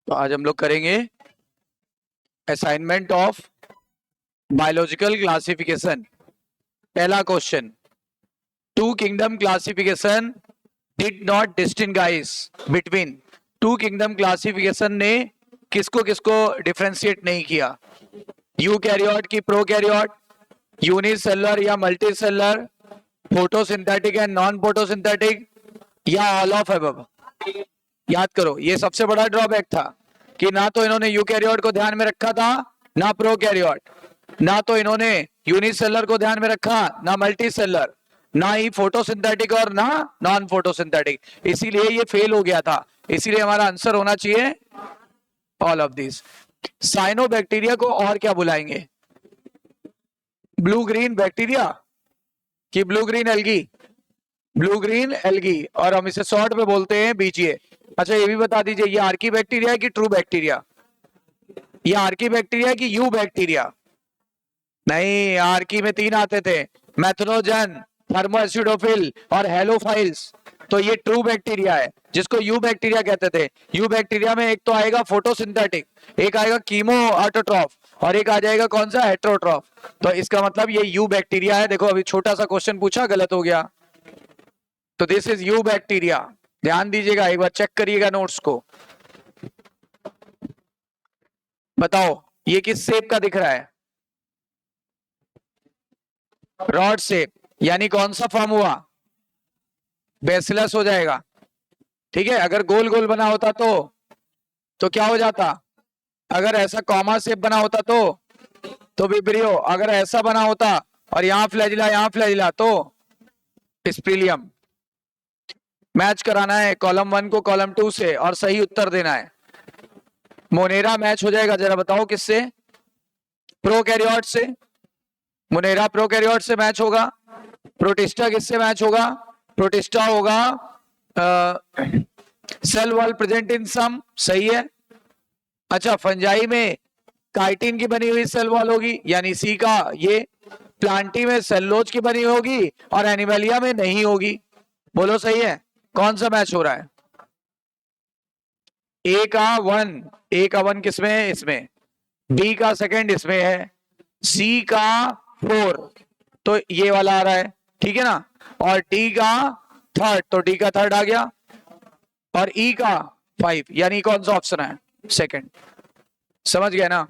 तो आज हम लोग करेंगे असाइनमेंट ऑफ बायोलॉजिकल क्लासिफिकेशन। पहला question, two kingdom classification did not distinguish between. Two kingdom classification ने किसको किसको डिफरेंशिएट नहीं किया। यूकैरियोट की प्रोकैरियोट, यूनिसेलुलर या multicellular, photosynthetic and non photosynthetic, या ऑल ऑफ अबव। याद करो, ये सबसे बड़ा ड्रॉबैक था कि ना तो इन्होंने यूकैरियोट को ध्यान में रखा था, ना प्रोकैरियोट, ना तो इन्होंने यूनिसेलुलर को ध्यान में रखा, ना मल्टीसेलुलर, ना ही फोटोसिंथेटिक और ना नॉन फोटोसिंथेटिक। इसीलिए ये फेल हो गया था। इसीलिए हमारा आंसर होना चाहिए ऑल ऑफ दिस। साइनोबैक्टीरिया को और क्या बुलाएंगे? ब्लू ग्रीन बैक्टीरिया कि blue green algae? Blue green algae, और हम इसे शॉर्ट में बोलते हैं बीजीए। अच्छा ये भी बता दीजिए, ये आर्की बैक्टीरिया है कि ट्रू बैक्टीरिया? ये आर्की बैक्टीरिया है कि यू बैक्टीरिया? नहीं, आर्की में 3 आते थे, मैथनोजन, थर्मोएसिडोफिल और हेलोफाइल्स। तो ये ट्रू बैक्टीरिया है जिसको यू बैक्टीरिया कहते थे। यू बैक्टीरिया में एक तो आएगा फोटोसिंथेटिक, एक आएगा कीमो ऑटोट्रॉफ और एक आ जाएगा कौन सा, हेट्रोट्रॉफ। तो इसका मतलब ये यू बैक्टीरिया है। देखो अभी छोटा सा क्वेश्चन पूछा, गलत हो गया। तो दिस इज यू बैक्टीरिया। ध्यान दीजिएगा, एक बार चेक करिएगा नोट्स को। बताओ ये किस शेप का दिख रहा है? रॉड शेप, यानी कौन सा फॉर्म हुआ? बेसिलस हो जाएगा। ठीक है, अगर गोल गोल बना होता तो क्या हो जाता? अगर ऐसा कॉमा शेप बना होता तो विब्रियो। अगर ऐसा बना होता और यहाँ फ्लैजिला तो स्प्रिलियम। मैच कराना है कॉलम 1 को कॉलम 2 से और सही उत्तर देना है। मोनेरा मैच हो जाएगा, जरा बताओ किससे? प्रोकैरियोट से। मोनेरा प्रोकैरियोट से मैच होगा। प्रोटिस्टा किससे मैच होगा? प्रोटिस्टा होगा सेल वॉल प्रेजेंट इन सम, सही है। अच्छा, फंजाई में काइटिन की बनी हुई सेल वॉल होगी, यानी सी का ये। प्लांटी में सेलुलोज की बनी होगी और एनिमलिया में नहीं होगी। बोलो सही है? कौन सा मैच हो रहा है? ए का 1 किसमें है? इसमें। बी का 2 इसमें है। सी का 4 तो ये वाला आ रहा है, ठीक है ना। और डी का 3 तो डी का 3 आ गया। और ई का 5, यानी कौन सा ऑप्शन है? सेकंड। समझ गए ना?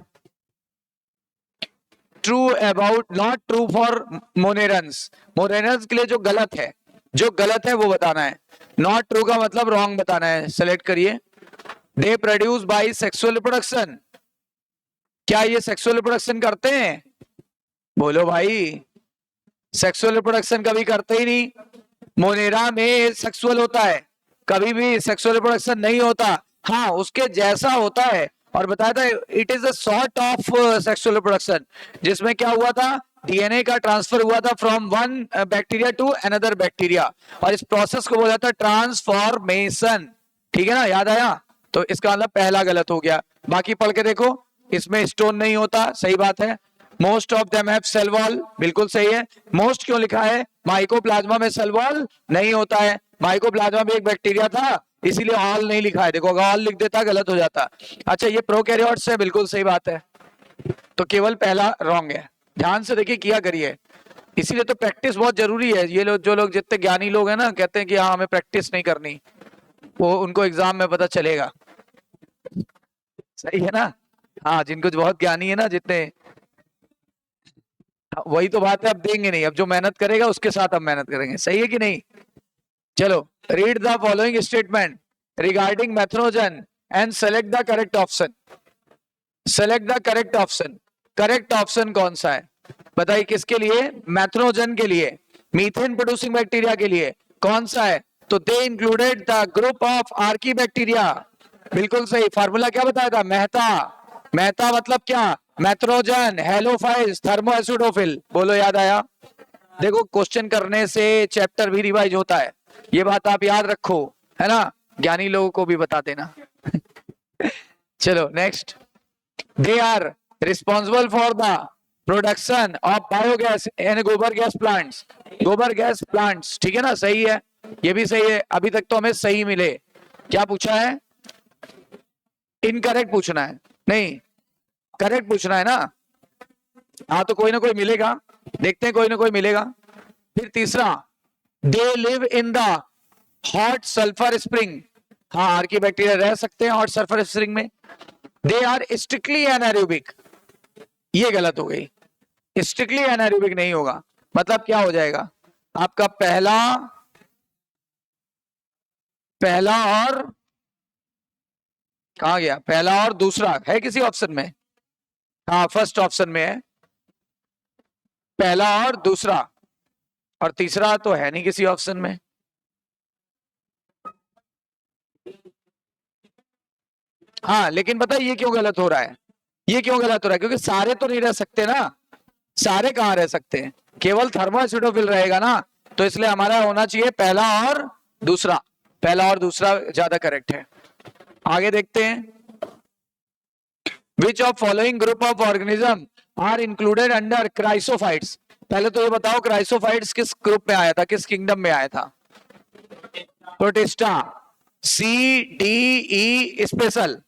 True about, not true for monerans. Monerans के लिए जो गलत है वो बताना है। नॉट ट्रू का मतलब रॉन्ग बताना है। सेलेक्ट करिए। They produce by sexual reproduction. क्या ये सेक्सुअल रिप्रोडक्शन करते हैं? बोलो भाई, सेक्सुअल रिप्रोडक्शन कभी करते ही नहीं। मोनेरा में सेक्सुअल होता है, कभी भी सेक्सुअल रिप्रोडक्शन नहीं होता। हाँ, उसके जैसा होता है। और बताया था it is a sort of sexual reproduction, जिसमें क्या हुआ था, डीएनए का ट्रांसफर हुआ था from one bacteria to another bacteria, और इस प्रोसेस को बोला था ट्रांसफॉर्मेशन। ठीक है ना, याद आया? तो इसका मतलब पहला गलत हो गया। बाकी पढ़ के देखो, इसमें स्टोन नहीं होता, सही बात है। Most of them have cell wall, बिल्कुल सही है। मोस्ट क्यों लिखा है? माइकोप्लाज्मा में सेल वॉल नहीं होता है। माइकोप्लाज्मा में एक बैक्टीरिया था, इसीलिए ऑल नहीं लिखा है। देखो अगर ऑल लिख देता गलत हो जाता। अच्छा, ये प्रोकैरियोट्स है, बिल्कुल सही बात है। तो केवल पहला रॉन्ग है। ध्यान से देखिए, किया करिए। इसीलिए तो प्रैक्टिस बहुत जरूरी है। ये लोग, जो लोग जितने ज्ञानी लोग हैं ना, कहते हैं कि हाँ हमें प्रैक्टिस नहीं करनी, वो उनको एग्जाम में पता चलेगा। सही है ना? हाँ, जिनको बहुत ज्ञानी है ना जितने, वही तो बात है। अब देंगे नहीं, अब जो मेहनत करेगा उसके साथ हम मेहनत करेंगे। सही है कि नहीं? चलो, read the following statement regarding methanogen and select the correct option. Select the correct option. Correct option कौन सा है बताइए? किसके लिए? मैथनोजन के लिए, मीथेन प्रोड्यूसिंग बैक्टीरिया के लिए। कौन सा है? तो they included the group of archaebacteria. बिल्कुल सही। फार्मूला क्या बताया था? मेहता। मेहता मतलब क्या? मैथनोजन, हेलोफाइल्स, थर्मोएसिडोफिल। बोलो, याद आया? देखो, क्वेश्चन करने से चैप्टर भी रिवाइज होता है, ये बात आप याद रखो, है ना? ज्ञानी लोगों को भी बता देना। चलो next. They are responsible for the production of biogas and gobar gas plants. Gobar gas plants, ठीक है ना? सही है, ये भी सही है। अभी तक तो हमें सही मिले। क्या पूछा है? इनकरेक्ट पूछना है, नहीं करेक्ट पूछना है ना। हाँ तो कोई ना कोई मिलेगा, देखते हैं कोई ना कोई मिलेगा। फिर तीसरा, they live in the hot sulphur spring. हाँ आर्की बैक्टीरिया रह सकते हैं हॉट सल्फर स्प्रिंग में। दे आर स्ट्रिक्टली एनारोबिक, ये गलत हो गई, स्ट्रिक्टली एनारोबिक नहीं होगा। मतलब क्या हो जाएगा आपका? पहला और कहा गया? पहला और दूसरा है किसी ऑप्शन में? हाँ फर्स्ट ऑप्शन में है पहला और दूसरा, और तीसरा तो है नहीं किसी ऑप्शन में। हाँ लेकिन पता है ये क्यों गलत हो रहा है? ये क्यों गलत हो रहा है? क्योंकि सारे तो नहीं रह सकते ना, सारे कहाँ रह सकते हैं, केवल थर्मोएसिडोफिल रहेगा ना। तो इसलिए हमारा होना चाहिए पहला और दूसरा, पहला और दूसरा ज्यादा करेक्ट है। आगे देखते हैं, which of following group of organism are included under chrysophytes. पहले तो ये बताओ क्राइसोफाइट्स किस ग्रुप में आया था, किस किंगडम में आया था? Protista, C D E special,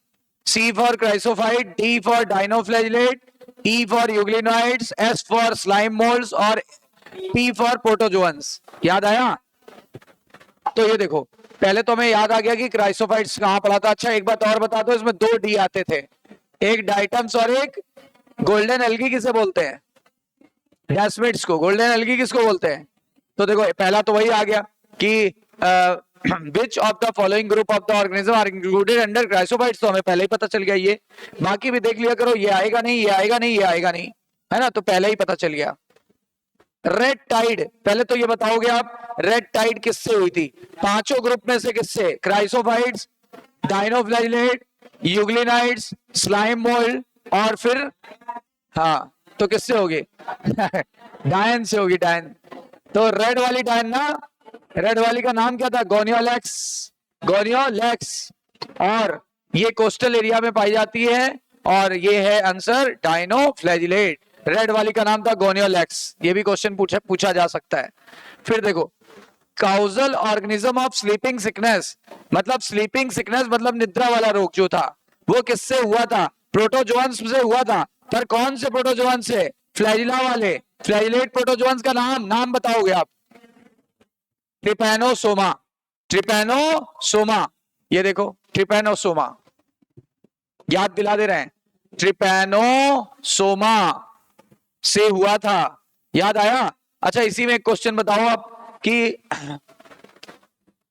C for chrysophyte, D for dinoflagellate, E for euglenoids, S for slime molds और P for protozoans। याद आया? तो ये देखो, पहले तो हमें याद आ गया कि क्राइसोफाइट्स कहां पड़ा था। अच्छा एक बात और बता दो, इसमें 2 D आते थे, एक डाइटम्स और एक गोल्डन एल्गी। किसे बोलते हैं? डैस्मिड्स को। गोल्डन एल्गी किसको बोलते हैं? तो देखो पहला तो वही आ गया कि which of the following group of the organism are included under chrysophytes, तो हमें पहले ही पता चल गया ये। बाकी भी देख लिया करो, ये आएगा नहीं, ये आएगा नहीं, ये आएगा नहीं, है ना, तो पहले ही पता चल गया। रेड टाइड, पहले तो ये बताओगे आप रेड टाइड किससे हुई थी? पांचों ग्रुप में से किससे? क्राइसोफाइट्स, डाइनोफ्लैजिलेट, यूग्लिनाइड्स, स्लाइम मोल्ड और फिर हाँ तो किससे होगी? डायन से होगी, डायन। तो रेड वाली डायन ना, रेड वाली का नाम क्या था? Gonyaulax, Gonyaulax. और ये कोस्टल एरिया में पाई जाती है, और ये है आंसर डाइनोफ्लैजिलेट। रेड वाली का नाम था गोनियोलेक्स। ये भी क्वेश्चन पूछा जा सकता है। फिर देखो, causal organism of sleeping sickness, मतलब स्लीपिंग सिकनेस मतलब निद्रा वाला रोग जो था वो किससे हुआ था? प्रोटोजोअन्स से हुआ था। पर कौन से प्रोटोजोअन से? फ्लैजिला वाले। फ्लैजिलेट प्रोटोजोअन्स का नाम बताओगे आप? Trypanosoma, Trypanosoma. ये देखो ट्रिपैनोसोमा, याद दिला दे रहे हैं, ट्रिपैनोसोमा से हुआ था। याद आया? अच्छा इसी में एक क्वेश्चन बताओ आप कि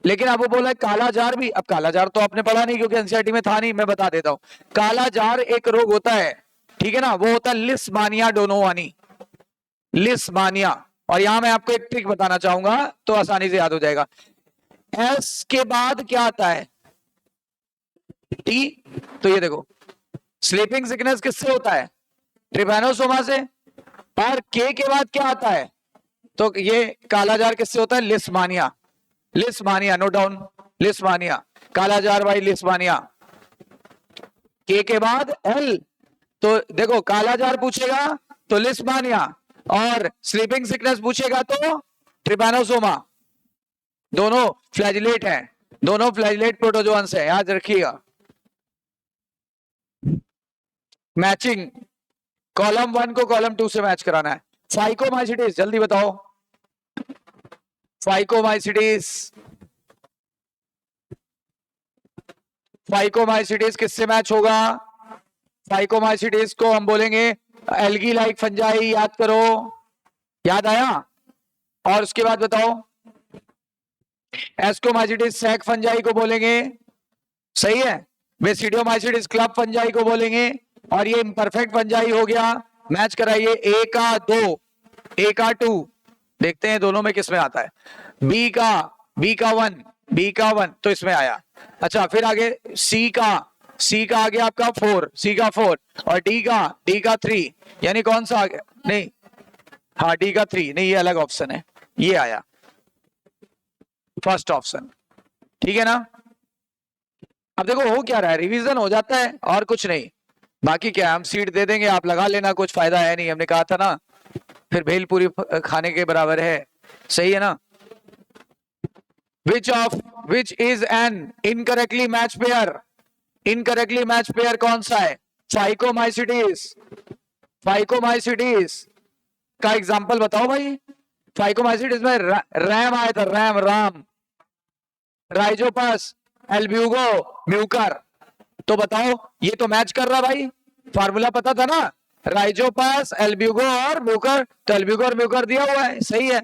लेकिन आपको बोला है काला जार भी। अब काला जार तो आपने पढ़ा नहीं क्योंकि एनसीईआरटी में था नहीं, मैं बता देता हूं। काला जार एक रोग होता है, ठीक है ना, वो होता है लिस्मानिया डोनोवानी, लिस्मानिया। और यहां मैं आपको एक ट्रिक बताना चाहूंगा तो आसानी से याद हो जाएगा। एस के बाद क्या आता है? टी। तो ये देखो, स्लीपिंग सिकनेस किससे होता है? ट्रिपैनोसोमा से। और के बाद क्या आता है? तो ये कालाजार किससे होता है? Leishmania, Leishmania. Note down, Leishmania, kalazar by Leishmania. के बाद एल, तो देखो कालाजार पूछेगा तो लिस्मानिया, और स्लीपिंग सिकनेस पूछेगा तो ट्रिपैनोसोमा। दोनों फ्लैजिलेट हैं, दोनों फ्लैजिलेट प्रोटोजोअन्स है, याद रखिएगा। मैचिंग, कॉलम 1 को कॉलम 2 से मैच कराना है। फाइकोमाइसिटिस, जल्दी बताओ। फाइकोमाइसिटिस, फाइकोमाइसिटिस किससे मैच होगा? फाइकोमाइसिटिस को हम बोलेंगे एल्गी लाइक फंजाई। याद करो, याद आया? और उसके बाद बताओ, एस्कोमाइसिटिस सैक फंजाई को बोलेंगे, सही है। बेसिडियोमाइसिटिस क्लब फंजाई को बोलेंगे। और ये इम्परफेक्ट फंजाई हो गया। मैच कराइए, ए का 2, ए का 2, देखते हैं दोनों में किसमें आता है। बी का 1, बी का 1 तो इसमें आया। अच्छा फिर आगे सी का आ गया आपका 4, सी का 4, और डी का 3, यानी कौन सा आ गया? नहीं, हाँ डी का 3 नहीं, ये अलग ऑप्शन है, ये आया फर्स्ट ऑप्शन, ठीक है ना। अब देखो हो क्या रहा है, रिवीजन हो जाता है और कुछ नहीं। बाकी क्या, हम सीट दे देंगे, आप लगा लेना, कुछ फायदा है नहीं, हमने कहा था ना, फिर भेल पूरी खाने के बराबर है, सही है ना। Which is an incorrectly match pair? Incorrectly match pair कौन सा है? फाइकोमाइसिटीज। फाइकोमाइसिटीज का एग्जांपल बताओ भाई। फाइकोमाइसिटीज में रैम आया था, RAM, Ram, Rhizopus, Albugo, Mucor. तो बताओ ये तो मैच कर रहा भाई, फार्मूला पता था ना, राइजोपस, एल्ब्यूगो और म्यूकर। तो एल्ब्यूगो और म्यूकर दिया हुआ है, सही है।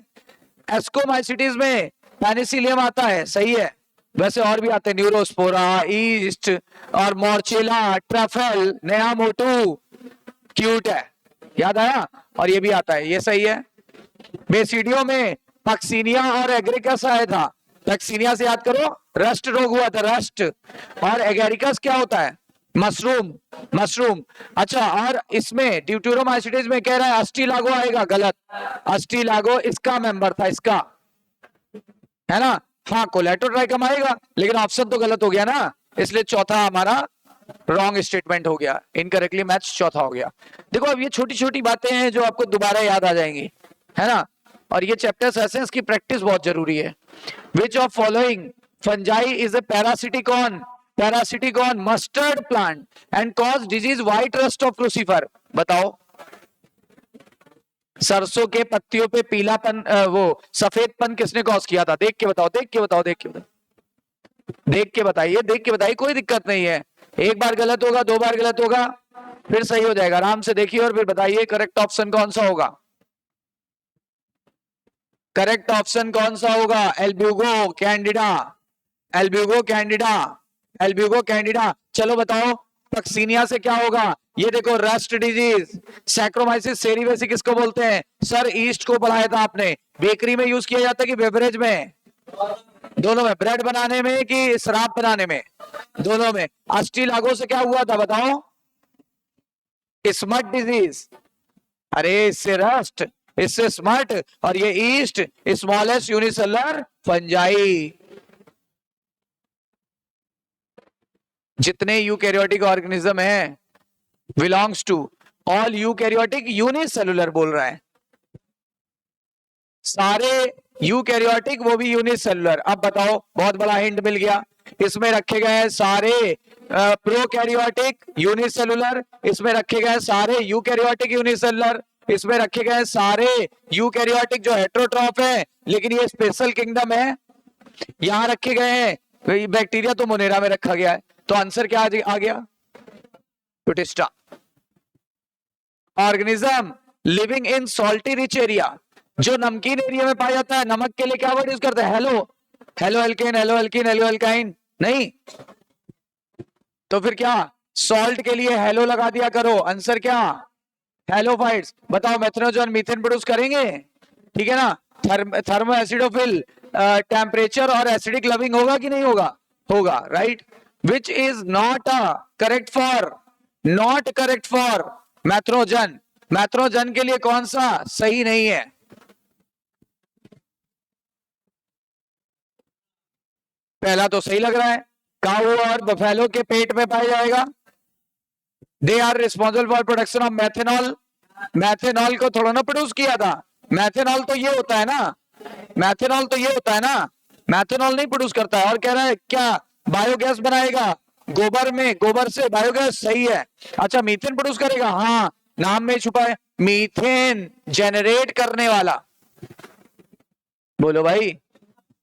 एस्कोमाइसिटीज में पेनिसिलियम आता है, सही है। वैसे और भी आते हैं, न्यूरोस्पोरा, ईस्ट और मॉर्चेला, ट्रफल, नया मोटू, क्यूट है, याद आया। और ये भी आता है, ये सही है। बेसिडियो में पक्सीनिया और एग्रिकस आया था। पक्सीनिया से याद करो, रस्ट रोग हुआ था, रस्ट। और एगेरिकस क्या होता है? Mushroom, mushroom. अच्छा, और इसमें ड्यूटेरोमाइसिटीज में कह रहा है अस्टीलागो आएगा, गलत। अस्टीलागो इसका मेंबर था, इसका, है ना। हाँ, कोलेटोट्राइकम आएगा, लेकिन ऑप्शन तो गलत हो गया ना, इसलिए चौथा हमारा रॉन्ग स्टेटमेंट हो गया, इनकरेक्टली मैच चौथा हो गया। देखो अब ये छोटी छोटी बातें हैं जो आपको दोबारा याद आ जाएंगी, है ना। और ये चैप्टर्स ऐसे हैं, इसकी प्रैक्टिस बहुत जरूरी है। Which of following fungi is a parasitic on? Parasitic on mustard plant and cause disease white rust of crucifer. बताओ। सरसों के पत्तियों पे पीलापन, वो सफेदपन किसने कॉज किया था? देख के बताओ, देख के बताओ, देख के बताओ, देख के बताइए, देख के बताइए, कोई दिक्कत नहीं है। एक बार गलत होगा, दो बार गलत होगा, फिर सही हो जाएगा। आराम से देखिए और फिर बताइए करेक्ट ऑप्शन कौन सा होगा। करेक्ट ऑप्शन कौन सा होगा? Albugo Candida, Albugo Candida, Albugo Candida. चलो बताओ पक्सीनिया से क्या होगा? ये देखो, रस्ट डिजीज। सैक्रोमाइसिस सेरिवेसी किसको बोलते हैं? सर ईस्ट को पढ़ाया था आपने। बेकरी में यूज किया जाता है कि बेवरेज में? दोनों में। ब्रेड बनाने में कि शराब बनाने में? दोनों में। अस्टीलागो से क्या हुआ था बताओ? Smut disease. अरे इससे रस्ट, इससे स्मट, और ये ईस्ट स्मॉलेस्ट यूनिसेलुलर फंजाई। जितने यूकैरियोटिक ऑर्गेनिज्म हैं belongs to all eukaryotic unicellular बोल रहा है, सारे यूकैरियोटिक वो भी यूनिसेलुलर। अब बताओ, बहुत बड़ा हिंट मिल गया। इसमें रखे गए सारे प्रोकैरियोटिक यूनिसेलुलर, इसमें रखे गए सारे यूकैरियोटिक यूनिसेलुलर, इसमें रखे गए सारे यूकैरियोटिक जो हेटेरोट्रॉफ है, लेकिन ये स्पेशल किंगडम है। यहां रखे गए हैं बैक्टीरिया, तो मोनेरा में रखा गया है। तो आंसर क्या आ गया? Protista. Organism living in salty rich area, जो नमकीन एरिया में पाया जाता है, नमक के लिए क्या वर्ड यूज करते हैं? Hello, halo alkane, hello alkene, hello alkyne. नहीं तो फिर क्या? सॉल्ट के लिए हेलो लगा दिया करो। आंसर क्या? हेलोफाइट्स। बताओ मेथनोजन मीथेन प्रोड्यूस करेंगे, ठीक है ना। थर्मो एसिडोफिल, टेम्परेचर और एसिडिक लविंग होगा कि नहीं होगा? होगा, right. Which is not a correct for, not correct for methanogen. Methanogen के लिए कौन सा सही नहीं है? पहला तो सही लग रहा है, काऊ और बफेलो के पेट में पाया जाएगा। They are responsible for production of methanol. Methanol को थोड़ा ना प्रोड्यूस किया था। मैथेनॉल तो ये होता है ना, मैथेनॉल तो ये होता है ना, मैथेनॉल नहीं प्रोड्यूस करता है। और कह रहा है क्या बायोगैस बनाएगा गोबर में, गोबर से बायोगैस, सही है। अच्छा, मीथेन प्रोड्यूस करेगा, हाँ, नाम में छुपा है, मीथेन जनरेट करने वाला। बोलो भाई,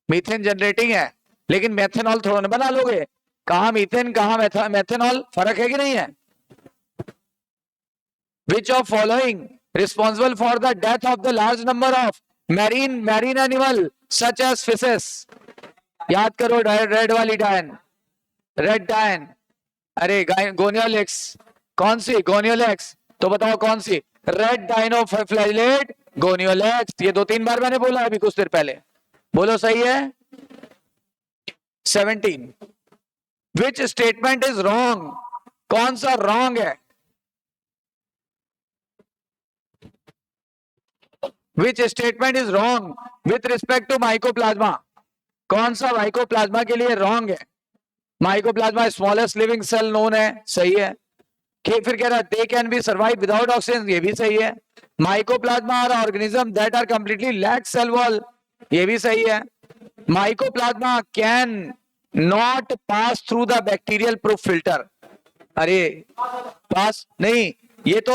मीथेन जनरेटिंग है, लेकिन मेथेनॉल थोड़ा ना बना लोगे। कहा मीथेन, कहा मेथेनॉल, फर्क है कि नहीं है? Which of following responsible for the death of the large number of marine animal such as fishes? याद करो, रेड वाली डायन, रेड डायन। अरे गोनियोलेक्स, कौन सी? गोनियोलेक्स। तो बताओ कौन सी? Red dinoflagellate Gonyaulax. ये 2-3 बार मैंने बोला अभी कुछ देर पहले। बोलो सही है। 17। Which statement is wrong? कौन सा रॉन्ग है? Which statement is wrong with respect to mycoplasma? कौन सा माइकोप्लाज्मा के लिए रॉन्ग है? Mycoplasma smallest living cell known है, सही है। फिर कह रहा है they can be survive without oxygen, ये भी सही है। Mycoplasma are organism that are completely lack cell wall, ये भी सही है। Mycoplasma can not pass through the bacterial proof filter. अरे पास नहीं, ये तो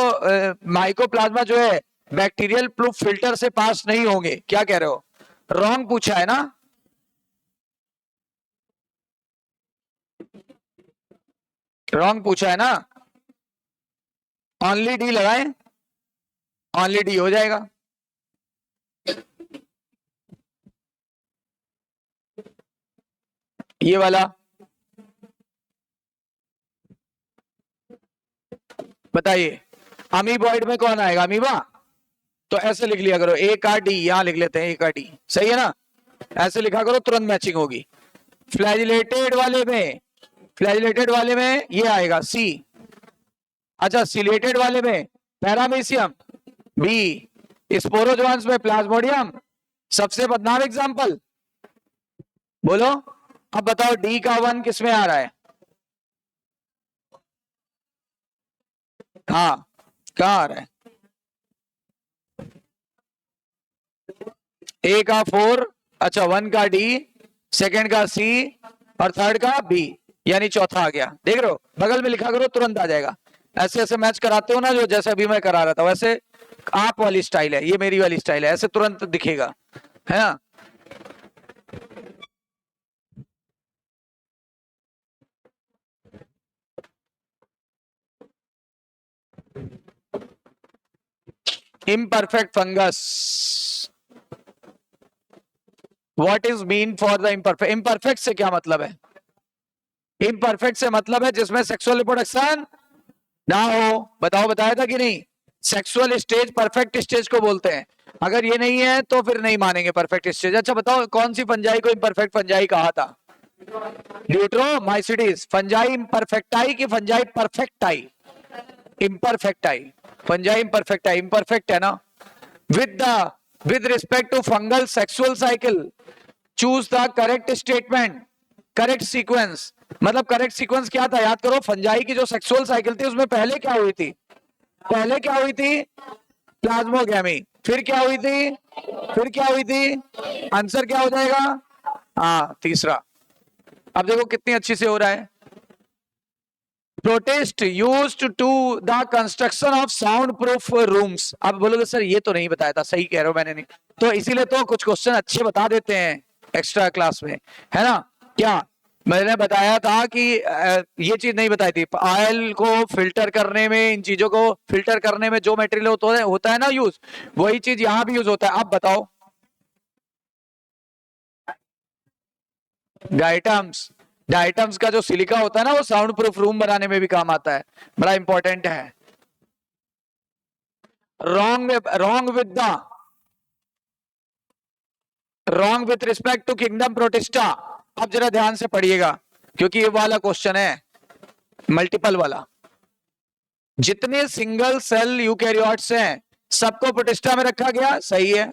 माइकोप्लाज्मा जो है बैक्टीरियल प्रूफ फिल्टर से पास नहीं होंगे। क्या कह रहे हो? रॉन्ग पूछा है ना? रॉन्ग पूछा है ना? ओनली डी लगाए, ओनली डी हो जाएगा। ये वाला बताइए, अमीबॉइड में कौन आएगा? अमीबा। तो ऐसे लिख लिया करो, ए का डी, यहां लिख लेते हैं ए का डी, सही है ना? ऐसे लिखा करो, तुरंत मैचिंग होगी। फ्लैजिलेटेड वाले में, फ्लैजिलेटेड वाले में ये आएगा सी। अच्छा, सिलेटेड वाले में पैरामीशियम बी, स्पोरोजोन्स में प्लाज्मोडियम। सबसे बदनाम एग्जांपल बोलो। अब बताओ डी का 1 किसमें आ रहा है? हाँ, कहाँ आ रहा है? ए का 4, अच्छा 1 का डी, सेकंड का सी और थर्ड का बी, यानी चौथा आ गया। देख रहे हो, बगल में लिखा करो, तुरंत आ जाएगा। ऐसे ऐसे मैच कराते हो ना, जो जैसे अभी मैं करा रहा था वैसे। आप वाली स्टाइल है, ये मेरी वाली स्टाइल है, ऐसे तुरंत दिखेगा, है ना? Imperfect fungus, what is mean for the imperfect? Imperfect से क्या मतलब है? इम्परफेक्ट से मतलब है जिसमें सेक्सुअल रिप्रोडक्शन ना हो। बताओ, बताया था कि नहीं? सेक्सुअल स्टेज परफेक्ट स्टेज को बोलते हैं। अगर ये नहीं है तो फिर नहीं मानेंगे परफेक्ट स्टेज। अच्छा बताओ, कौन सी फंजाई को इम्परफेक्ट फंजाई कहा था? ड्यूट्रोमाइसिटीज। फंजाई इम्परफेक्टाई की fungi perfecti? Imperfecti, fungi imperfecti, imperfect है ना? With respect to fungal sexual cycle choose the correct statement, correct sequence. मतलब करेक्ट सीक्वेंस क्या था? याद करो, फंजाई की जो सेक्सुअल साइकिल थी उसमें पहले क्या हुई थी? पहले क्या हुई थी? प्लाज्मोगैमी। फिर क्या हुई थी? फिर क्या हुई थी? आंसर क्या हो जाएगा? हाँ, तीसरा। अब देखो कितनी अच्छी से हो रहा है। Protest used to the construction of sound proof rooms. अब बोलोगे सर ये तो नहीं बताया था। सही कह रहे हो, मैंने नहीं, तो इसीलिए तो कुछ क्वेश्चन अच्छे बता देते हैं एक्स्ट्रा क्लास में, है ना? क्या मैंने बताया था कि ये चीज नहीं बताई थी, ऑयल को फिल्टर करने में, इन चीजों को फिल्टर करने में जो मटेरियल होता है ना यूज, वही चीज यहां भी यूज होता है। अब बताओ, डाइटम्स। डाइटम्स का जो सिलिका होता है ना, वो साउंड प्रूफ रूम बनाने में भी काम आता है, बड़ा इंपॉर्टेंट है। Wrong with the, wrong with respect to kingdom protista. अब जरा ध्यान से पढ़िएगा, क्योंकि ये वाला क्वेश्चन है मल्टीपल वाला। जितने सिंगल सेल यूकैरियोट्स हैं सबको प्रोटिस्टा में रखा गया, सही है।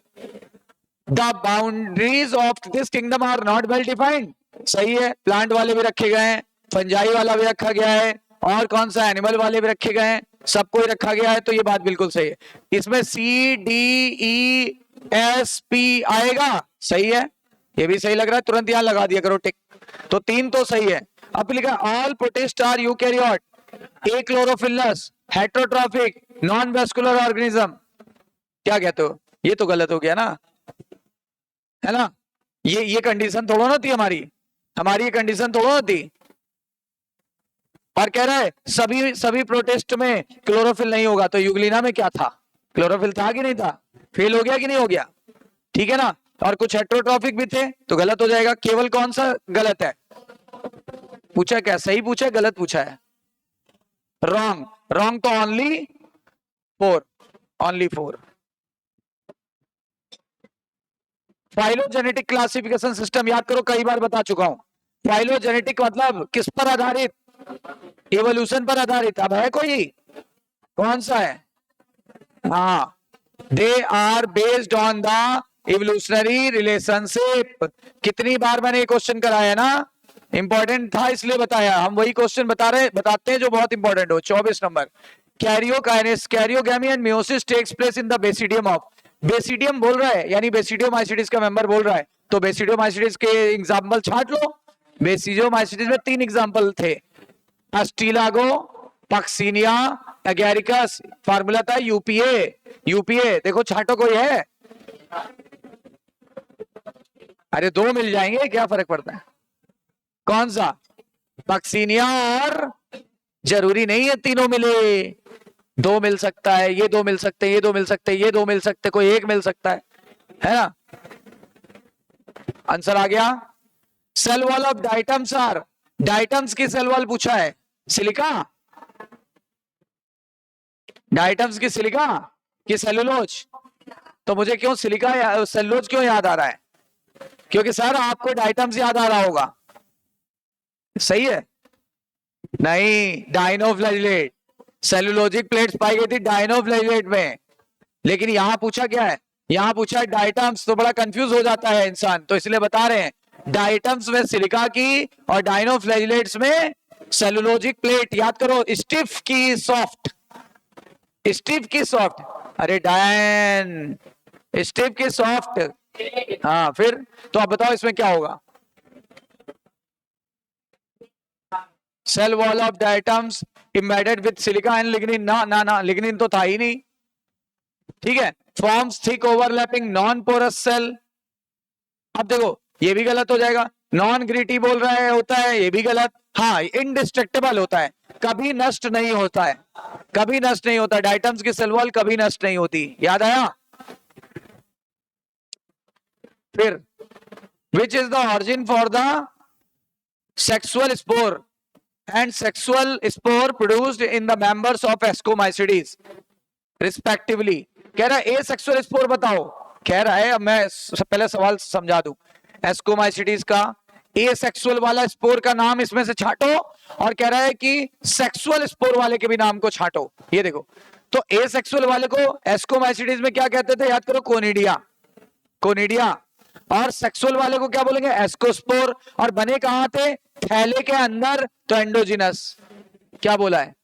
The boundaries of this kingdom are not well defined, सही है। प्लांट वाले भी रखे गए हैं, फंजाई वाला भी रखा गया है, और कौन सा एनिमल वाले भी रखे गए हैं, सबको ही रखा गया है, तो ये बात बिल्कुल सही है। इसमें C D E S P आएगा, सही है। ये भी सही लग रहा है, तुरंत यहां लगा दिया करो टिक। तो 3 तो सही है। अब लिखा all protist are eukaryote, achlorophyllous, heterotrophic, non vascular organism. क्या कहते हो? ये तो गलत हो गया ना, है ना? ये कंडीशन थोड़ा ना थी हमारी, हमारी ये कंडीशन थोड़ा ना थी। और कह रहा है सभी सभी प्रोटेस्ट में क्लोरोफिल नहीं होगा, तो यूग्लिना में क्या था? क्लोरोफिल था कि नहीं था? फेल हो गया कि नहीं हो गया? ठीक है ना? और कुछ हेट्रोट्रॉफिक भी थे, तो गलत हो जाएगा। केवल कौन सा गलत है? पूछा क्या? सही पूछा है, गलत पूछा है? रॉन्ग। रॉन्ग तो only 4, only 4। Phylogenetic classification system याद करो, कई बार बता चुका हूं। फाइलोजेनेटिक मतलब किस पर आधारित? इवोल्यूशन पर आधारित। अब है कोई? कौन सा है? हाँ, they are based on the evolutionary relationship. कितनी बार मैंने ये क्वेश्चन कराया ना, इंपॉर्टेंट था इसलिए बताया। हम वही क्वेश्चन बताते हैं जो बहुत इंपॉर्टेंट हो। 24 number, karyokinesis, karyogamy and meiosis takes place in the basidium of. Basidium बोल रहा है, यानी बेसिडियोमाइसिटिस का मेंबर बोल रहा है, तो बेसिडोमाइसिटिस के एग्जाम्पल छाट लो। बेसिडोमाइसिटिस में 3 एग्जाम्पल थे, अस्टिलागो, पक्सिनिया, एगेरिकस। फार्मूला था यूपीए। यूपीए देखो छाटो, कोई है? अरे 2 मिल जाएंगे, क्या फर्क पड़ता है? कौन सा? पक्सिनिया और, जरूरी नहीं है तीनों मिले, 2 मिल सकता है, ये 2 मिल सकते हैं, ये 2 मिल सकते हैं, ये 2 मिल सकते हैं, कोई एक मिल सकता है ना? आंसर आ गया। Cell wall of diatoms are, diatoms की सेल वॉल पूछा है, सिलिका? डाइटम्स की सिलिका कि सेलुलोज? तो मुझे क्यों सिलिका सेलुलोज क्यों याद आ रहा है? क्योंकि सर आपको डाइटम्स याद आ रहा होगा। सही है? नहीं, डाइनोफ्लैजिलेट, सेलुलोजिक प्लेट्स पाई गई थी डाइनोफ्लैजिलेट में। लेकिन यहां पूछा क्या है? यहां पूछा डाइटम्स, तो बड़ा कंफ्यूज हो जाता है इंसान, तो इसलिए बता रहे हैं डाइटम्स में सिलिका की और डाइनोफ्लैजिलेट्स में सेलुलोजिक प्लेट। याद करो, स्टिफ की सॉफ्ट, स्टिफ की सॉफ्ट, अरे डायन, स्टिफ की सॉफ्ट। हाँ फिर, तो आप बताओ इसमें क्या होगा? Cell wall of diatoms embedded with silica and lignin. ना ना ना, लिग्निन तो था ही नहीं। ठीक है, forms thick overlapping non porous cell. अब देखो ये भी गलत हो जाएगा, नॉन ग्रिटी बोल रहा है, होता है, ये भी गलत। हाँ, इनडिस्ट्रक्टेबल होता है, कभी नष्ट नहीं होता है, कभी नष्ट नहीं होता। डाइटम्स की सेल वॉल कभी नष्ट नहीं होती, याद आया? फिर which is the origin for the sexual spore and sexual spore produced in the members of ascomycetes respectively. कह रहा है ए सेक्सुअल स्पोर बताओ। कह रहा है, अब मैं पहले सवाल समझा दूं, एस्कोमाइसिडीज का ए सेक्सुअल वाला स्पोर का नाम इसमें से छाटो, और कह रहा है कि सेक्सुअल स्पोर वाले के भी नाम को छाटो। ये देखो, तो ए सेक्सुअल वाले को एस्कोमाइसिडीज में क्या कहते थे? याद करो, कोनिडिया, कोनिडिया। और सेक्सुअल वाले को क्या बोलेंगे? एस्कोस्पोर। और बने कहां थे? थैले के अंदर, तो एंडोजिनस। क्या बोला है?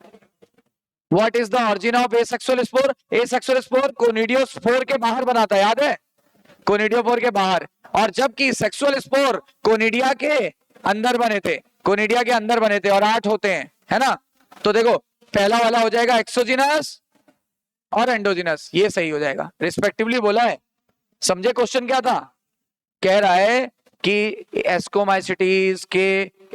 What is the origin of asexual spore? Asexual spore conidiospore के बाहर बनाता है, याद है? कोनिडियोस्पोर के बाहर। और जबकि सेक्सुअल स्पोर कोनिडिया के अंदर बने थे, कोनिडिया के अंदर बने थे, और 8 होते हैं, है ना? तो देखो पहला वाला हो जाएगा एक्सोजिनस और एंडोजिनस, ये सही हो जाएगा, रिस्पेक्टिवली बोला है। समझे क्वेश्चन क्या था? कह रहा है कि एस्कोमाइसिटीज के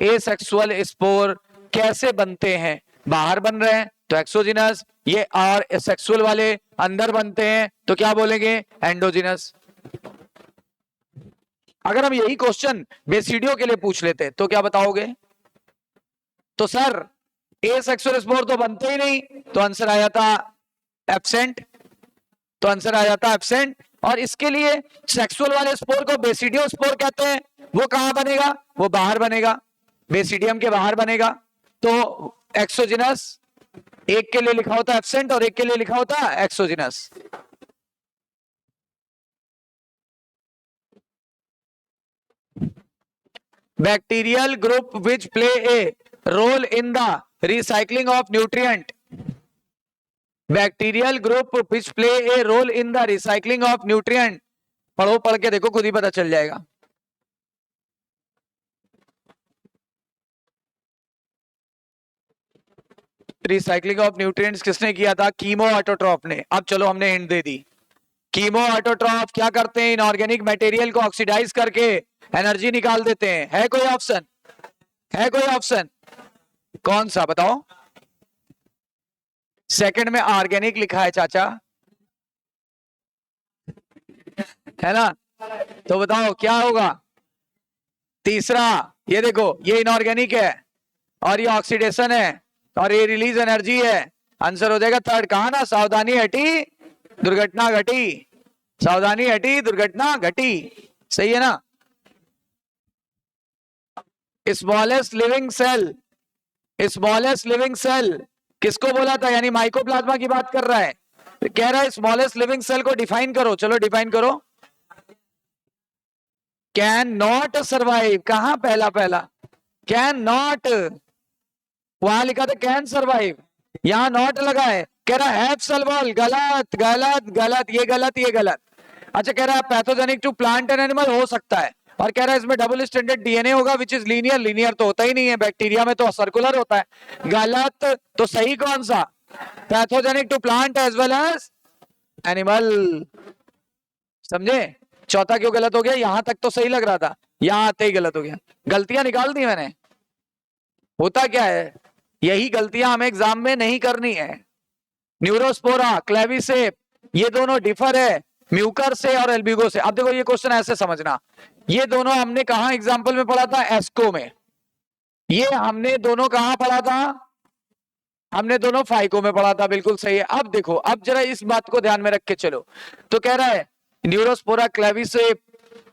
एसेक्सुअल स्पोर कैसे बनते हैं? बाहर बन रहे हैं तो एक्सोजिनस, ये और सेक्सुअल वाले अंदर बनते हैं तो क्या बोलेंगे? एंडोजिनस। अगर हम यही क्वेश्चन बेसिडियो के लिए पूछ लेते तो क्या बताओगे? तो सर एसेक्सुअल स्पोर तो बनते ही नहीं, तो आंसर आ जाता एब्सेंट, तो आंसर आ जाता एब्सेंट। और इसके लिए सेक्सुअल वाले स्पोर को बेसिडियो स्पोर कहते हैं। वो कहां बनेगा? वो बाहर बनेगा, बेसिडियम के बाहर बनेगा। तो एक्सोजिनस, एक के लिए लिखा होता है एब्सेंट और एक के लिए लिखा होता है exogenous. Bacterial group which play a role in the recycling of nutrient. Bacterial group which play a role in the recycling of nutrient. पढ़ो, पढ़ के देखो, खुद ही पता चल जाएगा। रिसाइकलिंग ऑफ न्यूट्रिएंट्स किसने किया था? कीमो ऑटोट्रॉफ ने। अब चलो हमने हिंट दे दी। कीमो ऑटोट्रॉफ क्या करते हैं? इनऑर्गेनिक मटेरियल को ऑक्सीडाइज करके एनर्जी निकाल देते हैं। है कोई ऑप्शन? है कोई ऑप्शन? कौन सा बताओ? सेकंड में ऑर्गेनिक लिखा है चाचा, है ना? तो बताओ क्या होगा? तीसरा, ये देखो, ये इनऑर्गेनिक है और ये ऑक्सीडेशन है और ये रिलीज एनर्जी है। आंसर हो जाएगा थर्ड। कहा ना, सावधानी हटी दुर्घटना घटी, सावधानी हटी दुर्घटना घटी। सही है ना? Smallest living cell, smallest living cell किसको बोला था? यानी माइकोप्लाज्मा की बात कर रहा है। कह रहा है स्मॉलेस्ट लिविंग सेल को डिफाइन करो। चलो डिफाइन करो। कैन नॉट सर्वाइव, कहां पहला पहला? कैन नॉट, वहां लिखा था कैन सर्वाइव, यहां नॉट लगा है। कह रहा है हैव सेल वॉल, गलत गलत गलत, ये गलत, ये गलत। अच्छा, कह रहा है pathogenic to plant and animal, हो सकता है, और कह रहा है इसमें डबल स्टैंडर्ड डीएनए होगा विच इज लीनियर। लीनियर तो होता ही नहीं है, बैक्टीरिया में तो सर्कुलर होता है। गलत। तो सही कौन सा? Pathogenic to plant as well as animal. समझे? चौथा क्यों गलत हो गया? यहां तक तो सही लग रहा था, यहां आते ही गलत हो गया। गलतियां निकाल दी मैंने। होता क्या है, यही गलतियां हमें एग्जाम में नहीं करनी है। न्यूरोस्पोरा, क्लेविसेप, ये दोनों डिफर है म्यूकर से और एल्ब्यूगो से। अब देखो ये क्वेश्चन ऐसे समझना, ये दोनों हमने कहा एग्जाम्पल में पढ़ा था? एस्को में। ये हमने दोनों कहां पढ़ा था? हमने दोनों फाइको में पढ़ा था। बिल्कुल सही है। अब देखो, अब जरा इस बात को ध्यान में रख के चलो। तो कह रहा है न्यूरोस्पोरा, क्लेविसेप,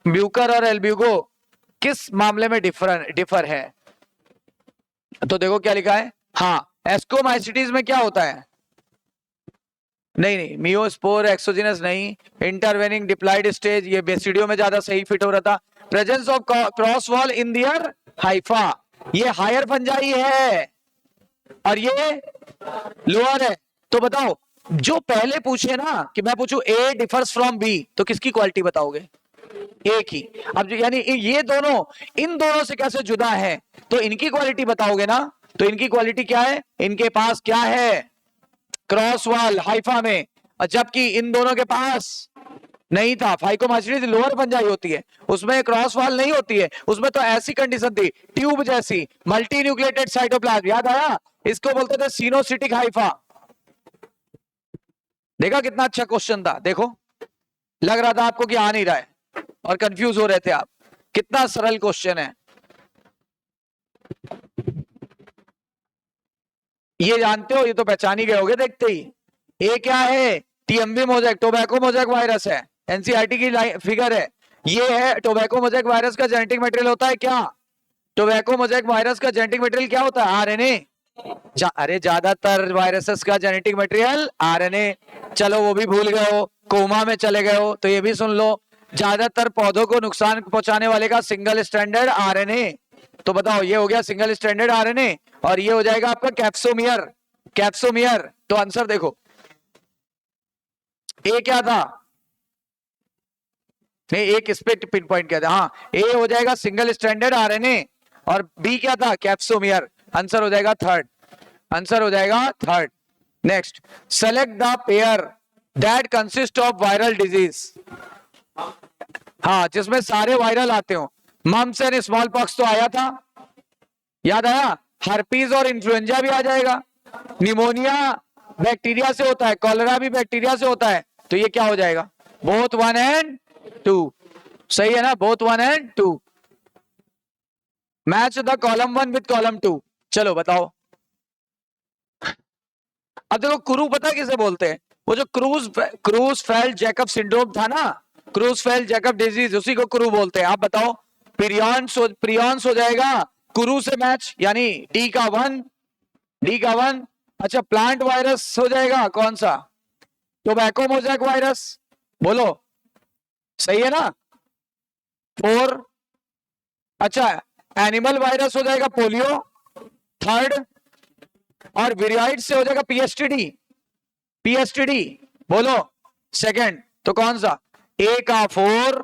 म्यूकर और एल्ब्यूगो किस मामले में डिफर है? तो देखो क्या लिखा है। हाँ, एस्कोमाइसिटीज में क्या होता है? नहीं, मियोस्पोर एक्सोजिनस नहीं, इंटरवेनिंग डिप्लाइड स्टेज, ये बेसिडियो में ज्यादा सही फिट हो रहा था। Presence of cross wall in their hypha, ये हायर फंजाई है और ये लोअर है। तो बताओ, जो पहले पूछे ना कि मैं पूछूं ए डिफर्स फ्रॉम बी, तो किसकी क्वालिटी बताओगे? ए की। अब यानी ये दोनों इन दोनों से कैसे जुदा है, तो इनकी क्वालिटी बताओगे ना। तो इनकी क्वालिटी क्या है? इनके पास क्या है? क्रॉस वॉल हाइफा में, जबकि इन दोनों के पास नहीं था। फाइकोमाइसिटीज लोअर फंजाई होती है, उसमें क्रॉस वॉल नहीं होती है। उसमें तो ऐसी कंडीशन थी, ट्यूब जैसी, मल्टी न्यूक्लिएटेड साइटोप्लाज्म। याद आया? इसको बोलते थे सिनोसिटिक हाइफा। देखा कितना अच्छा क्वेश्चन था? देखो, लग रहा था आपको कि आ नहीं रहा है और कंफ्यूज हो रहे थे आप। कितना सरल क्वेश्चन है। ये जानते हो, ये तो पहचान ही गए होगे देखते ही। ये क्या है? TMV mosaic, tobacco mosaic virus है। एनसीईआरटी की फिगर है। ये है टोबैको मोज़ेक वायरस का जेनेटिक मटेरियल होता है क्या? टोबैको मोज़ेक वायरस का जेनेटिक मटेरियल क्या होता है? आरएनए। अरे ज्यादातर वायरसेस का जेनेटिक मटेरियल आरएनए। चलो वो भी भूल गए हो, कोमा में चले गए हो, तो ये भी सुन लो। ज्यादातर पौधों को नुकसान पहुंचाने वाले का सिंगल स्टैंडर्ड आरएनए। तो बताओ, ये हो गया सिंगल स्टैंडर्ड आरएनए और ये हो जाएगा आपका कैप्सोमियर। कैप्सोमियर। तो आंसर देखो, ए क्या था? नहीं, एक इस पे पिन पॉइंट किया था। हाँ, ए हो जाएगा सिंगल स्टैंडर्ड आरएनए और बी क्या था? कैप्सोमियर। आंसर हो जाएगा थर्ड। आंसर हो जाएगा third. Next, select the pair that consist of viral disease. हाँ, जिसमें सारे वायरल आते हो। मम्स एंड स्मॉल पॉक्स तो आया था, याद आया? हर्पीज और इन्फ्लुएंजा भी आ जाएगा। निमोनिया बैक्टीरिया से होता है, कॉलेरा भी बैक्टीरिया से होता है। तो ये क्या हो जाएगा? Both 1 and 2। सही है ना? Both 1 and 2। Match the column 1 with column 2। चलो बताओ। अब देखो, क्रू पता किसे बोलते हैं? वो जो क्रूज फेल्ड जैकब सिंड्रोम था ना, क्रूज फेल्ड जैकब डिजीज, उसी को क्रू बोलते हैं। आप बताओ, प्रियॉन्स हो जाएगा क्रू से मैच, यानी डी का 1, डी का 1। अच्छा, प्लांट वायरस हो जाएगा कौन सा? Tobacco mosaic virus. बोलो, सही है ना? 4। अच्छा, एनिमल वायरस हो जाएगा पोलियो, थर्ड। और विरियाइड से हो जाएगा पीएसटीडी। पीएसटीडी बोलो, सेकंड। तो कौन सा? ए का 4,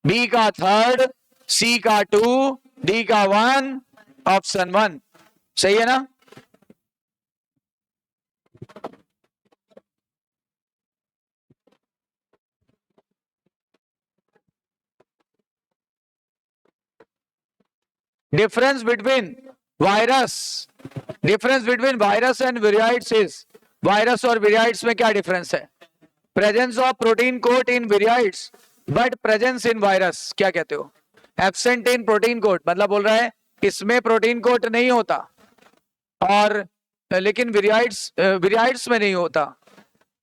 बी का 3, सी का 2, डी का 1, ऑप्शन 1। सही है ना? Difference between virus, difference between virus and viroids is, virus और विरियाइड्स में क्या डिफरेंस है? Presence of protein coat in viroids but presence in virus. क्या कहते हो? एब्सेंट इन प्रोटीन कोट, मतलब बोल रहा है इसमें प्रोटीन कोट नहीं होता और लेकिन विरियाइड्स में नहीं होता,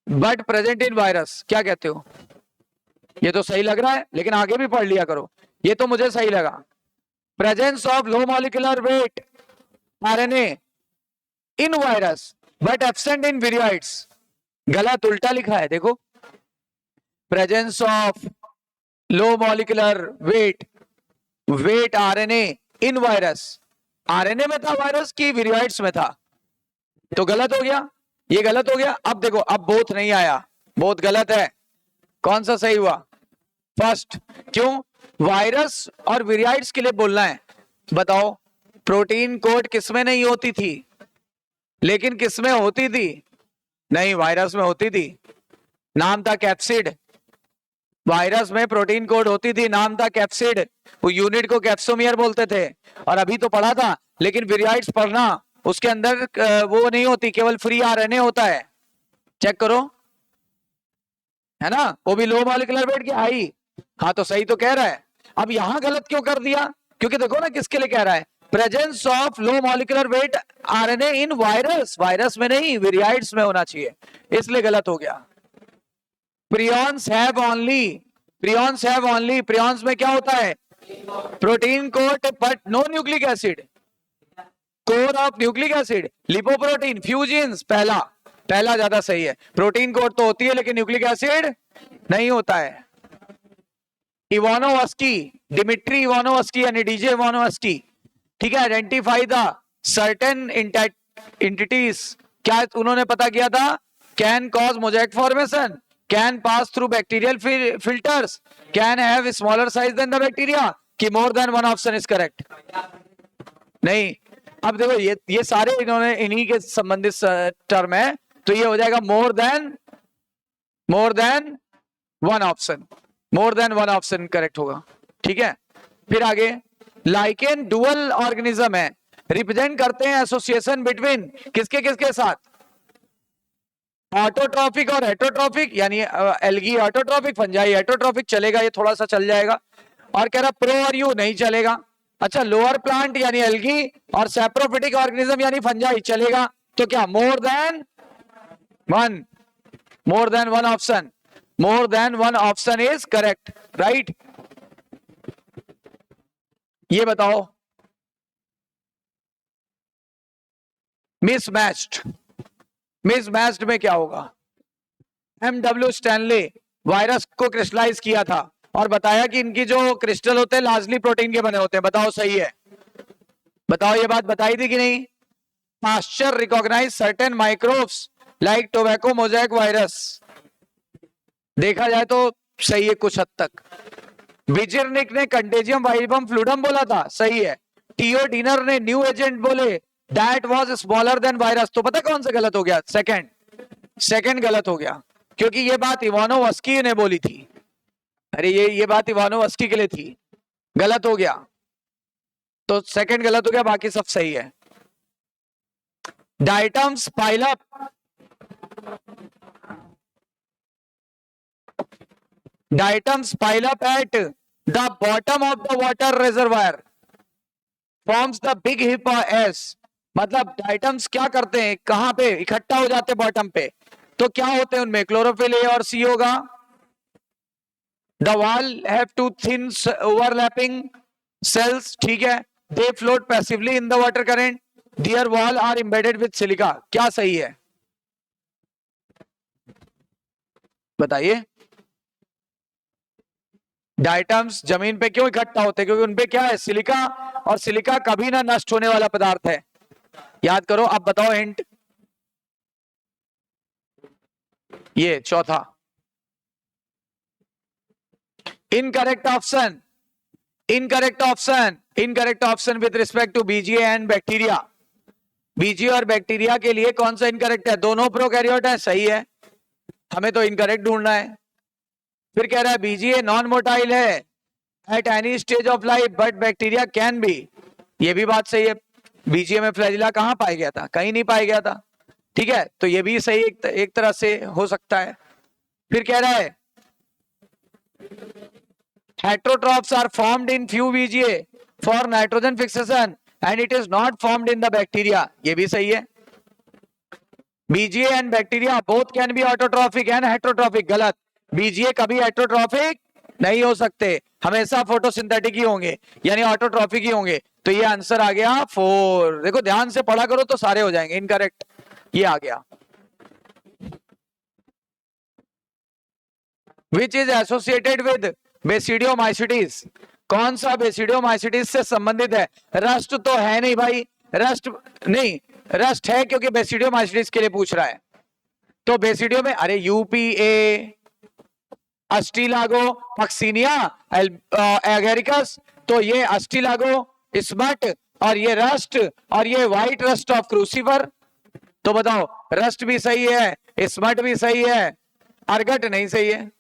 बट प्रेजेंट इन वायरस। क्या कहते हो? ये तो सही लग रहा है, लेकिन आगे भी पढ़ लिया करो। ये तो मुझे सही लगा। Presence of low molecular weight RNA in virus but absent in viroids. गलत, उल्टा लिखा है। देखो, presence of low molecular weight RNA in virus. RNA में था वायरस की विरियाइड्स में था? तो गलत हो गया, ये गलत हो गया। अब देखो, अब बोथ नहीं आया, बोथ गलत है। कौन सा सही हुआ? फर्स्ट। क्यों? वायरस और विरियाइड्स के लिए बोलना है। बताओ, प्रोटीन कोट किसमें नहीं होती थी, लेकिन किसमें होती थी? नहीं, वायरस में होती थी, नाम था कैप्सिड। वायरस में प्रोटीन कोड होती थी, नाम था कैप्सिड। वो यूनिट को कैप्सोमियर बोलते थे। और अभी तो पढ़ा था, लेकिन विरियाइड्स पढ़ना, उसके अंदर वो नहीं होती, केवल फ्री आरएनए होता है। चेक करो, है ना, वो भी लो मॉलिक्यूलर वेट की हाई। हाँ तो सही तो कह रहा है। अब यहां गलत क्यों कर दिया? क्योंकि देखो ना किसके लिए कह रहा है, presence of low molecular weight RNA in virus, virus में नहीं विरियाइड्स में होना चाहिए, इसलिए गलत हो गया। Prions have only, prions have only, prions में क्या होता है? Protein coat but no nucleic acid, core of nucleic acid, lipoprotein, fusins. पहला पहला ज्यादा सही है, प्रोटीन कोट तो होती है लेकिन न्यूक्लिक एसिड नहीं होता है। इवानोवस्की, डिमिट्री इवानोवस्की यानी डीजे इवानोवस्की, ठीक है, आइडेंटिफाई द सर्टेन एंटिटीज, क्या उन्होंने पता किया था? Can cause mosaic formation, can pass through bacterial filters, can have smaller size than the bacteria, कि more than one option is correct. नहीं, अब देखो ये सारे इन्होंने इन्हीं के संबंधित टर्म है, तो ये हो जाएगा मोर देन वन ऑप्शन, मोर देन वन ऑप्शन करेक्ट होगा। ठीक है, फिर आगे, लाइकेन डुअल ऑर्गेनिज्म है, रिप्रेजेंट करते हैं एसोसिएशन बिटवीन किसके किसके साथ? ऑटोट्रॉफिक और हेटरोट्रॉफिक, यानी एल्गी ऑटोट्रॉफिक, फंजाई हेटरोट्रॉफिक, चलेगा, ये थोड़ा सा चल जाएगा। और कह रहा प्रो और यू नहीं चलेगा। अच्छा, लोअर प्लांट यानी एल्गी और सैप्रोफिटिक ऑर्गेनिज्म यानी फंजाई चलेगा। तो क्या मोर than one, more than one option, more than one option is correct, right. ये बताओ, मिसमैच्ड, मिसमैच्ड में क्या होगा? एमडब्ल्यू स्टैनले वायरस को क्रिस्टलाइज किया था और बताया कि इनकी जो क्रिस्टल होते हैं लार्जली प्रोटीन के बने होते हैं। बताओ सही है? बताओ, ये बात बताई थी कि नहीं? Pasteur recognise certain microbes like tobacco mosaic virus, देखा जाए तो सही है कुछ हद तक। विजिरनिक ने कंटेजियम वाइबम फ्लूडम बोला था, सही है। टीओ डिनर ने न्यू एजेंट बोले, that was smaller than virus, तो पता कौन सा गलत हो गया? सेकंड गलत हो गया, क्योंकि ये बात इवानोवस्की ने बोली थी। अरे ये बात इवानोवस्की के लिए थी, गलत हो गया, तो सेकंड गलत हो गया, बाकी सब सही है। Diatoms pile up, diatoms pile up at the bottom of the water reservoir, forms the big hip S, मतलब डाइटम्स क्या करते हैं, कहां पे इकट्ठा हो जाते हैं? बॉटम पे। तो क्या होते हैं उनमें? क्लोरोफिल ए और सी होगा। The wall have two thin overlapping cells, ठीक है। They float passively in the water current, their wall are embedded with silica, क्या सही है? बताइए। डाइटम्स जमीन पे क्यों इकट्ठा होते हैं? क्योंकि उनपे क्या है? सिलिका, और सिलिका कभी ना नष्ट होने वाला पदार्थ है, याद करो। अब बताओ हिंट, ये चौथा incorrect option, incorrect option, incorrect option with respect to BGA and bacteria. BGA और बैक्टीरिया के लिए कौन सा इनकरेक्ट है? दोनों प्रोकैरियोट है, सही है, हमें तो इनकरेक्ट ढूंढना है। फिर कह रहा है बीजीए नॉन मोटाइल है at any stage of life but bacteria can be, ये भी बात सही है। बीजीए में फ्लैजिला कहां पाया गया था? कहीं नहीं पाया गया था, ठीक है, तो ये भी सही एक तरह से हो सकता है। फिर कह रहा है heterotrophs are formed in few VGA for nitrogen fixation and it is not formed in the bacteria, ये भी सही है। BGA and bacteria both can be autotrophic and heterotrophic, गलत। BGA कभी heterotrophic नहीं हो सकते, हमेशा फोटोसिंथेटिक ही होंगे, यानी ऑटोट्रॉफिक ही होंगे। तो ये आंसर आ गया 4। देखो ध्यान से पढ़ा करो तो सारे हो जाएंगे, इनकरेक्ट ये आ गया। Which is associated with basidiomycetes, कौन सा बेसिडियोमाइसिटिस से संबंधित है? रस्ट तो है नहीं भाई, रस्ट नहीं, रस्ट है क्योंकि बेसिडियोमाइसिटिस के लिए पूछ रहा है। तो बेसिडियो में, अरे यूपीए, अस्टिलागो पक्सिनिया एगेरिकस, तो ये अस्टिलागो स्मट, और ये रस्ट, और ये व्हाइट रस्ट ऑफ क्रूसीफर। तो बताओ, रस्ट भी सही है, स्मट भी सही है, अर्गट नहीं सही है।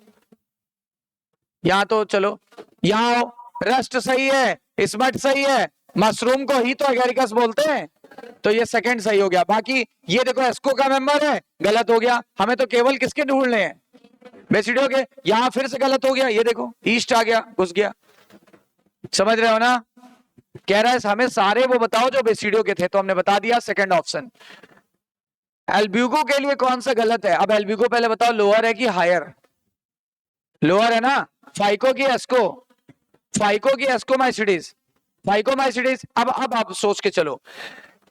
यहां तो चलो, यहां आओ, रस्ट सही है, स्मट सही है, मशरूम को ही तो एगेरिकस बोलते हैं, तो ये सेकंड सही हो गया। बाकी ये देखो एस्को का मेंबर है, गलत हो गया। हमें तो केवल किसके ढूंढने हैं, बेसिडियो के। यहां फिर से गलत हो गया, ये देखो ईस्ट आ गया, घुस गया। समझ रहे हो ना? कह रहा है हमें सारे वो बताओ जो बेसिडियो के थे, तो हमने बता दिया सेकंड ऑप्शन। एल्ब्यूको के लिए कौन सा गलत है? अब एल्ब्यूको पहले बताओ लोअर है कि हायर? लोअर है ना। फाइको की एस्को, फाइको की एस्कोमाइसिडिस, फाइकोमाइसिडिस। अब आप सोच के चलो,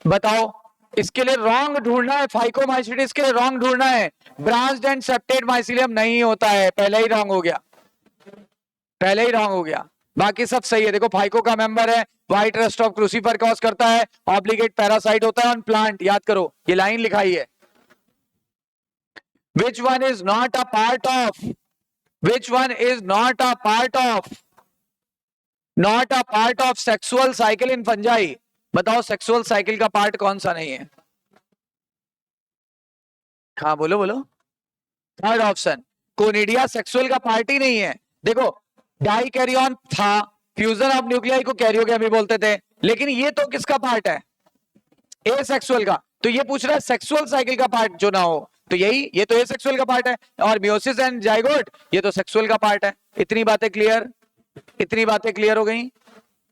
बताओ इसके लिए रॉन्ग ढूंढना है, फाइकोमाइसिडिस के लिए रॉन्ग ढूंढना है। ब्रांच्ड एंड सेप्टेड माइसिलियम नहीं होता है, पहले ही रॉन्ग हो गया, पहले ही रॉन्ग हो गया। बाकी सब सही है। देखो फाइको का मेंबर है, white rust of crucifer cause करता है, ऑब्लिगेट पैरासाइट होता है ऑन प्लांट। याद करो, ये लाइन लिखाई है। Which one is not a part of, which one is not a part of, not a part of sexual cycle in fungi? बताओ सेक्सुअल साइकिल का पार्ट कौन सा नहीं है? हाँ बोलो बोलो। थर्ड ऑप्शन, कोनिडिया सेक्सुअल का पार्ट ही नहीं है। देखो डाई कैरियन था, फ्यूजन ऑफ न्यूक्लियाई को कैरियोगेमी बोलते थे, लेकिन ये तो किसका पार्ट है? ए सेक्सुअल का। तो ये पूछ रहा है सेक्सुअल साइकिल का पार्ट जो ना हो, तो यही, ये तो ए सेक्सुअल का पार्ट है, और मियोसिस एंड जाइगोट ये तो सेक्सुअल का पार्ट है। इतनी बातें क्लियर, इतनी बातें क्लियर हो गई,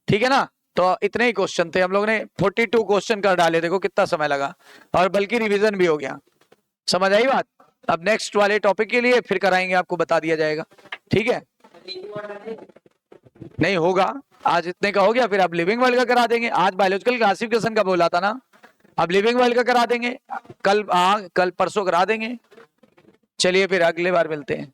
ठीक है ना? तो इतने ही क्वेश्चन थे, हम लोग ने 42 क्वेश्चन कर डाले, देखो कितना समय लगा, और बल्कि रिवीजन भी हो गया। समझ आई बात? अब नेक्स्ट वाले टॉपिक के लिए फिर कराएंगे, आपको बता दिया जाएगा, ठीक है? नहीं होगा, आज इतने का हो गया, फिर अब लिविंग वर्ल्ड का करा देंगे। आज बायोलॉजिकल क्लासिफिकेशन का बोला था ना, अब लिविंग वर्ल्ड का करा देंगे, कल परसों करा देंगे। चलिए फिर अगले बार मिलते हैं।